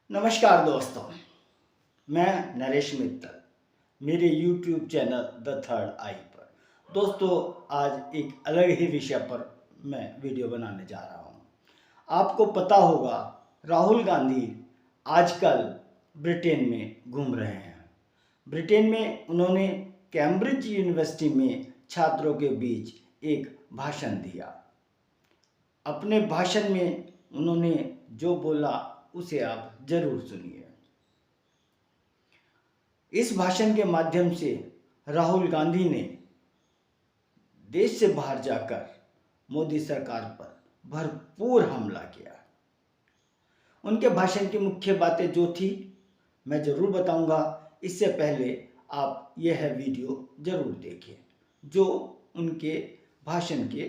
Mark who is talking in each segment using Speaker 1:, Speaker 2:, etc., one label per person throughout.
Speaker 1: नमस्कार दोस्तों, मैं नरेश मित्तल मेरे YouTube चैनल द थर्ड आई पर। दोस्तों, आज एक अलग ही विषय पर मैं वीडियो बनाने जा रहा हूँ। आपको पता होगा, राहुल गांधी आजकल ब्रिटेन में घूम रहे हैं। ब्रिटेन में उन्होंने कैम्ब्रिज यूनिवर्सिटी में छात्रों के बीच एक भाषण दिया। अपने भाषण में उन्होंने जो बोला उसे आप जरूर सुनिए। इस भाषण के माध्यम से राहुल गांधी ने देश से बाहर जाकर मोदी सरकार पर भरपूर हमला किया। उनके भाषण की मुख्य बातें जो थी मैं जरूर बताऊंगा। इससे पहले आप यह वीडियो जरूर देखें, जो उनके भाषण के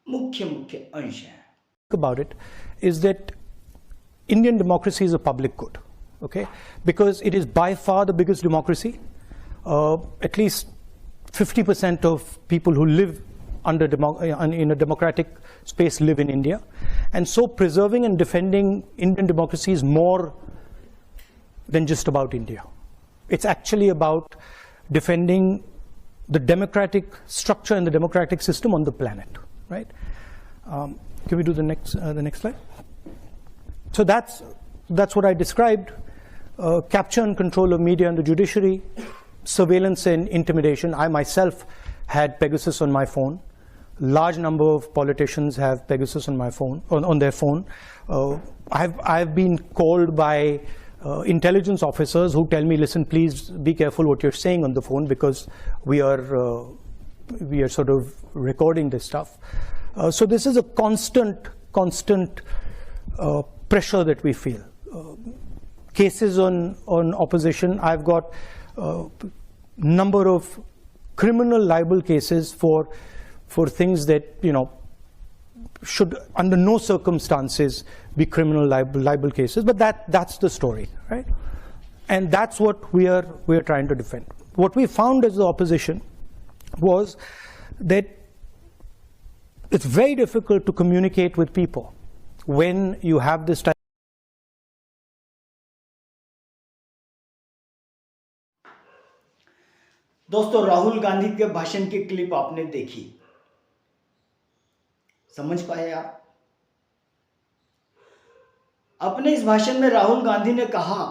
Speaker 1: मुख्य अंश हैं।
Speaker 2: About it is that Indian democracy is a public good, okay? Because it is by far the biggest democracy. At least 50% of people who live in a democratic space live in India. And so preserving and defending Indian democracy is more than just about India. It's actually about defending the democratic structure and the democratic system on the planet, right? Can we do the next slide? So that's what I described: capture and control of media and the judiciary, surveillance and intimidation. I myself had Pegasus on my phone. Large number of politicians have Pegasus on my phone, on their phone. I've been called by intelligence officers who tell me, listen, please be careful what you're saying on the phone, because we are sort of recording this stuff. So this is a constant pressure that we feel. Cases on opposition. I've got number of criminal libel cases for things that, you know, should under no circumstances be criminal libel cases. But that's the story, right? And that's what we are trying to defend. What we found as the opposition was that it's very difficult to communicate with people when you have this type.
Speaker 1: दोस्तों, राहुल गांधी के भाषण की clip आपने देखी, समझ पाए आप? अपने इस भाषण में राहुल गांधी ने कहा,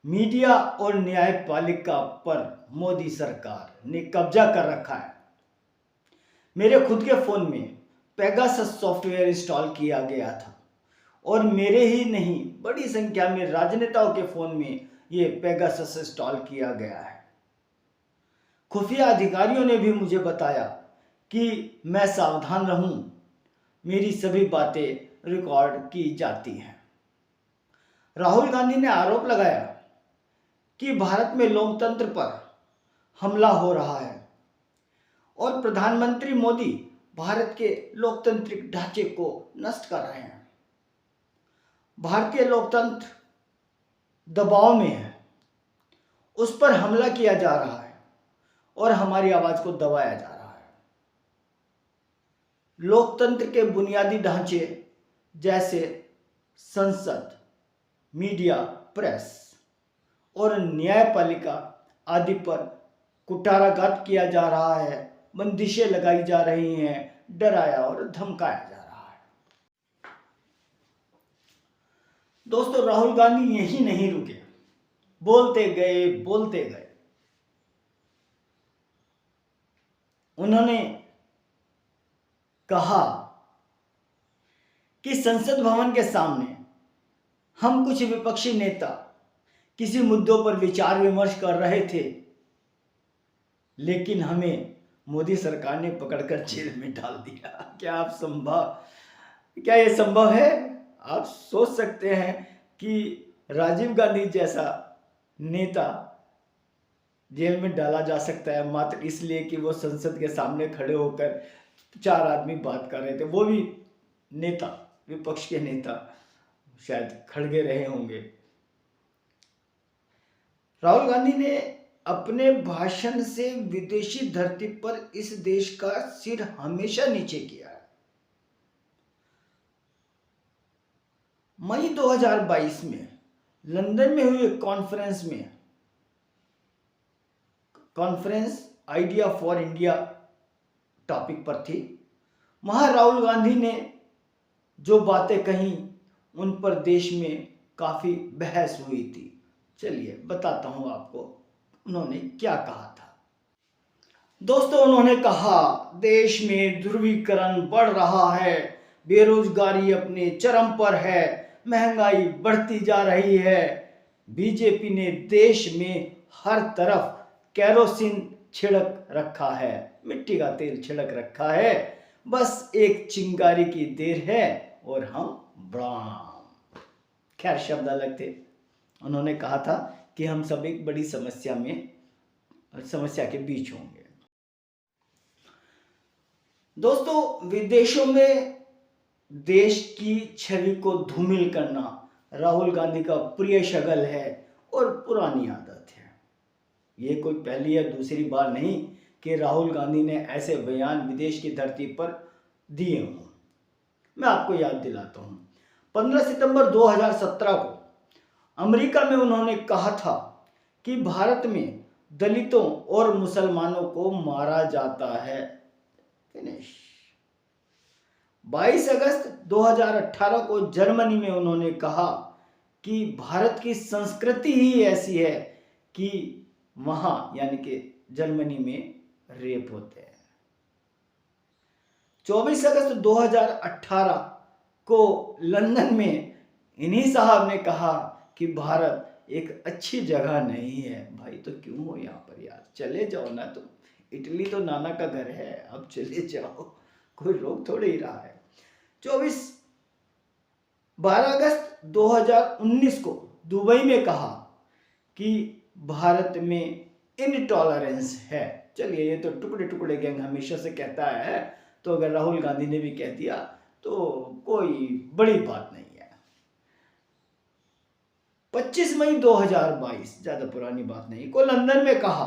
Speaker 1: मीडिया और न्यायपालिका पर मोदी सरकार ने कब्जा कर रखा है। मेरे खुद के फोन में पेगासस सॉफ्टवेयर इंस्टॉल किया गया था, और मेरे ही नहीं बड़ी संख्या में राजनेताओं के फोन में ये पेगासस इंस्टॉल किया गया है। खुफिया अधिकारियों ने भी मुझे बताया कि मैं सावधान रहूं, मेरी सभी बातें रिकॉर्ड की जाती हैं। राहुल गांधी ने आरोप लगाया कि भारत में लोकतंत्र पर हमला हो रहा है और प्रधानमंत्री मोदी भारत के लोकतांत्रिक ढांचे को नष्ट कर रहे हैं। भारतीय लोकतंत्र दबाव में है, उस पर हमला किया जा रहा है और हमारी आवाज को दबाया जा रहा है। लोकतंत्र के बुनियादी ढांचे जैसे संसद, मीडिया, प्रेस और न्यायपालिका आदि पर कुठाराघात किया जा रहा है, बंदिशें लगाई जा रही हैं, डराया और धमकाया जा रहा है। दोस्तों, राहुल गांधी यही नहीं रुके, बोलते गए। उन्होंने कहा कि संसद भवन के सामने हम कुछ विपक्षी नेता किसी मुद्दों पर विचार विमर्श कर रहे थे, लेकिन हमें मोदी सरकार ने पकड़कर जेल में डाल दिया। क्या यह संभव है? आप सोच सकते हैं कि राजीव गांधी जैसा नेता जेल में डाला जा सकता है मात्र इसलिए कि वो संसद के सामने खड़े होकर 4 आदमी बात कर रहे थे, वो भी नेता, विपक्ष के नेता, शायद खड़गे रहे होंगे। राहुल गांधी ने अपने भाषण से विदेशी धरती पर इस देश का सिर हमेशा नीचे किया है। मई 2022 में लंदन में हुए conference idea for India topic पर थी। वहां राहुल गांधी ने जो बातें कही उन पर देश में काफी बहस हुई थी। चलिए बताता हूं आपको उन्होंने क्या कहा था। दोस्तों, उन्होंने कहा देश में ध्रुवीकरण बढ़ रहा है, बेरोजगारी अपने चरम पर है, महंगाई बढ़ती जा रही है। बीजेपी ने देश में हर तरफ केरोसिन छिड़क रखा है, मिट्टी का तेल छिड़क रखा है, बस एक चिंगारी की देर है और हम ब्राम। खैर, शब्द अलग थे। उन्होंने कहा था कि हम सब एक बड़ी समस्या के बीच होंगे। दोस्तों, विदेशों में देश की छवि को धूमिल करना राहुल गांधी का प्रिय शगल है और पुरानी आदत है। ये कोई पहली या दूसरी बार नहीं कि राहुल गांधी ने ऐसे बयान विदेश की धरती पर दिए हों। मैं आपको याद दिलाता हूं, 15 सितंबर 2017 को अमेरिका में उन्होंने कहा था कि भारत में दलितों और मुसलमानों को मारा जाता है। फिनिश। 22 अगस्त 2018 को जर्मनी में उन्होंने कहा कि भारत की संस्कृति ही ऐसी है कि वहां यानी कि जर्मनी में रेप होते हैं। 24 अगस्त 2018 को लंदन में इन्हीं साहब ने कहा कि भारत एक अच्छी जगह नहीं है। भाई, तो क्यों हो यहाँ पर यार, चले जाओ ना तुम। इटली तो नाना का घर है, अब चले जाओ, कोई रोक थोड़ी ही रहा है। 12 अगस्त 2019 को दुबई में कहा कि भारत में इनटॉलरेंस है। चलिए, ये तो टुकड़े टुकड़े गैंग हमेशा से कहता है, तो अगर राहुल गांधी ने भी कह दिया तो कोई बड़ी बात नहीं है। 25 मई 2022, ज्यादा पुरानी बात नहीं, को लंदन में कहा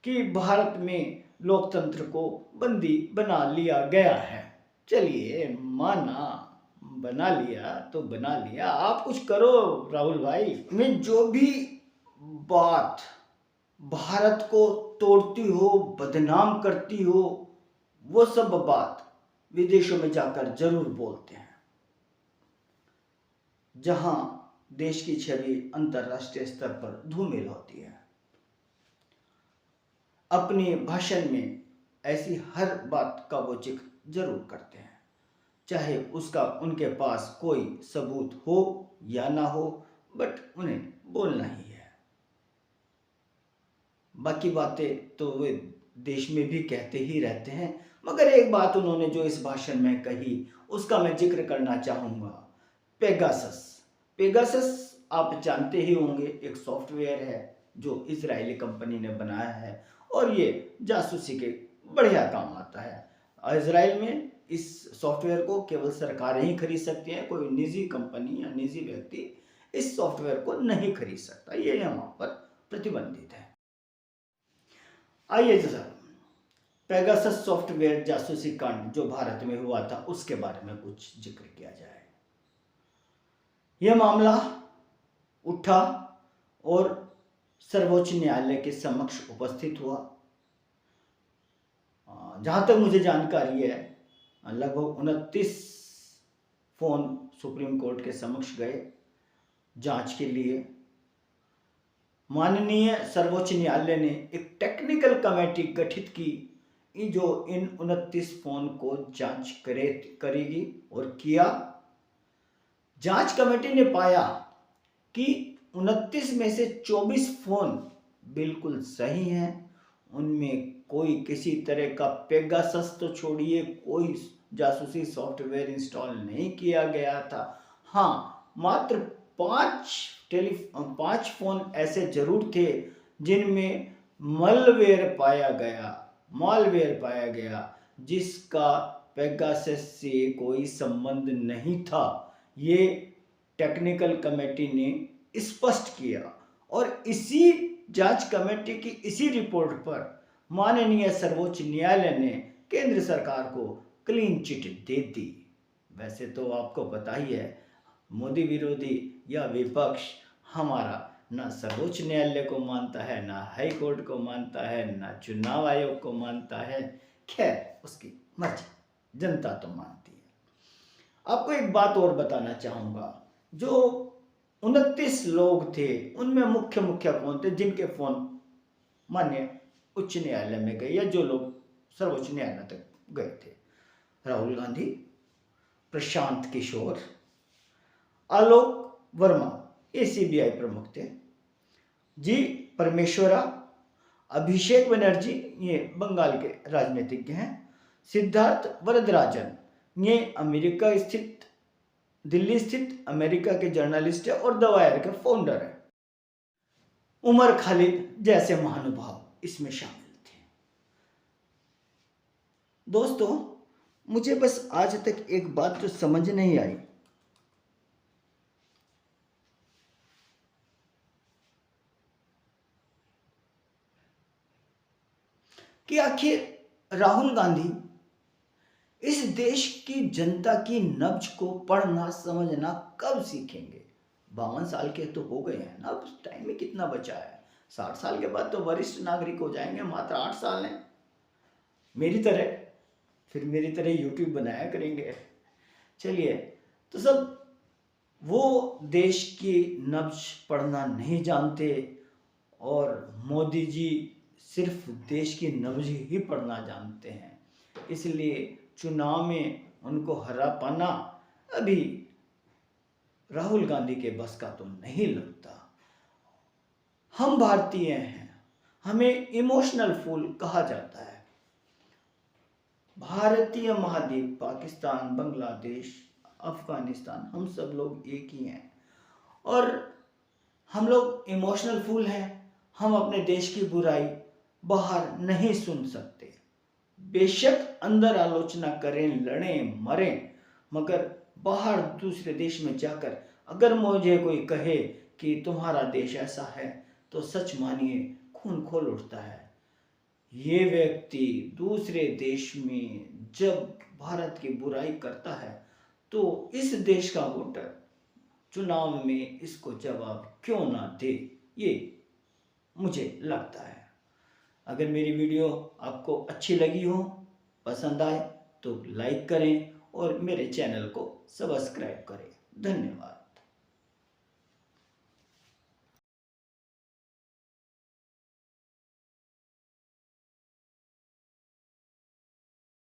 Speaker 1: कि भारत में लोकतंत्र को बंदी बना लिया गया है। चलिए, माना, बना लिया तो बना लिया, आप कुछ करो राहुल भाई। में जो भी बात भारत को तोड़ती हो, बदनाम करती हो, वो सब बात विदेशों में जाकर जरूर बोलते हैं, जहां देश की छवि अंतरराष्ट्रीय स्तर पर धूमिल होती है। अपने भाषण में ऐसी हर बात का वो जिक्र जरूर करते हैं, चाहे उसका उनके पास कोई सबूत हो या ना हो, बट उन्हें बोलना ही है। बाकी बातें तो वे देश में भी कहते ही रहते हैं, मगर एक बात उन्होंने जो इस भाषण में कही उसका मैं जिक्र करना चाहूँगा। पेगासस आप जानते ही होंगे, एक सॉफ्टवेयर है जो इजरायली कंपनी ने बनाया है और ये जासूसी के बढ़िया काम आता है। इजराइल में इस सॉफ्टवेयर को केवल सरकारें ही खरीद सकती हैं, कोई निजी कंपनी या निजी व्यक्ति इस सॉफ्टवेयर को नहीं खरीद सकता, ये यहाँ पर प्रतिबंधित है। आइए जरा पेगासस सॉफ्टवेयर जासूसी कांड जो भारत में हुआ था उसके बारे में कुछ जिक्र किया जाए। यह मामला उठा और सर्वोच्च न्यायालय के समक्ष उपस्थित हुआ। जहां तक मुझे जानकारी है, लगभग 29 फोन सुप्रीम कोर्ट के समक्ष गए जांच के लिए। माननीय सर्वोच्च न्यायालय ने एक टेक्निकल कमेटी गठित की जो इन 29 फोन को जांच करेगी और किया। जांच कमेटी ने पाया कि 29 में से 24 फोन बिल्कुल सही हैं, उनमें कोई किसी तरह का पेगासस तो छोड़िए कोई जासूसी सॉफ्टवेयर इंस्टॉल नहीं किया गया था। हाँ, मात्र 5 फोन ऐसे जरूर थे जिनमें मालवेयर पाया गया जिसका पेगासस से कोई संबंध नहीं था। ये टेक्निकल कमेटी ने स्पष्ट किया और इसी जांच कमेटी की इसी रिपोर्ट पर माननीय सर्वोच्च न्यायालय ने केंद्र सरकार को क्लीन चिट दे दी। वैसे तो आपको पता ही है, मोदी विरोधी या विपक्ष हमारा ना सर्वोच्च न्यायालय को मानता है, ना हाई कोर्ट को मानता है, ना चुनाव आयोग को मानता है। खैर, उसकी मर्जी, जनता तो मानती है। आपको एक बात और बताना चाहूँगा, जो 29 लोग थे उनमें मुख्य कौन थे जिनके फोन मान्य उच्च न्यायालय में गए या जो लोग सर्वोच्च न्यायालय तक गए थे? राहुल गांधी, प्रशांत किशोर, आलोक वर्मा, ये सीबीआई प्रमुख थे, जी परमेश्वरा, अभिषेक बनर्जी, ये बंगाल के राजनीतिज्ञ हैं, सिद्धार्थ वरदराजन, ये दिल्ली स्थित अमेरिका के जर्नलिस्ट है और द वायर के फाउंडर है। उमर खालिद जैसे महानुभाव इसमें शामिल थे। दोस्तों, मुझे बस आज तक एक बात जो समझ नहीं आई कि आखिर राहुल गांधी इस देश की जनता की नब्ज को पढ़ना समझना कब सीखेंगे? 52 साल के तो हो गए हैं ना, अब टाइम में कितना बचा है? 60 साल के बाद तो वरिष्ठ नागरिक हो जाएंगे, मात्र 8 साल हैं। मेरी तरह यूट्यूब बनाया करेंगे। चलिए, तो सब वो देश की नब्ज पढ़ना नहीं जानते और मोदी जी सिर्फ देश की नब्ज ही पढ़ना जानते हैं, इसलिए चुनाव में उनको हरा पाना अभी राहुल गांधी के बस का तो नहीं लगता। हम भारतीय हैं, हमें इमोशनल फूल कहा जाता है। भारतीय महाद्वीप, पाकिस्तान, बांग्लादेश, अफगानिस्तान, हम सब लोग एक ही हैं और हम लोग इमोशनल फूल हैं। हम अपने देश की बुराई बाहर नहीं सुन सकते। बेशक अंदर आलोचना करें, लड़ें, मरें, मगर बाहर दूसरे देश में जाकर अगर मुझे कोई कहे कि तुम्हारा देश ऐसा है तो सच मानिए खून खोल उठता है। ये व्यक्ति दूसरे देश में जब भारत की बुराई करता है तो इस देश का वोटर चुनाव में इसको जवाब क्यों ना दे, ये मुझे लगता है। अगर मेरी वीडियो आपको अच्छी लगी हो, पसंद आए तो लाइक करें और मेरे चैनल को सब्सक्राइब करें। धन्यवाद।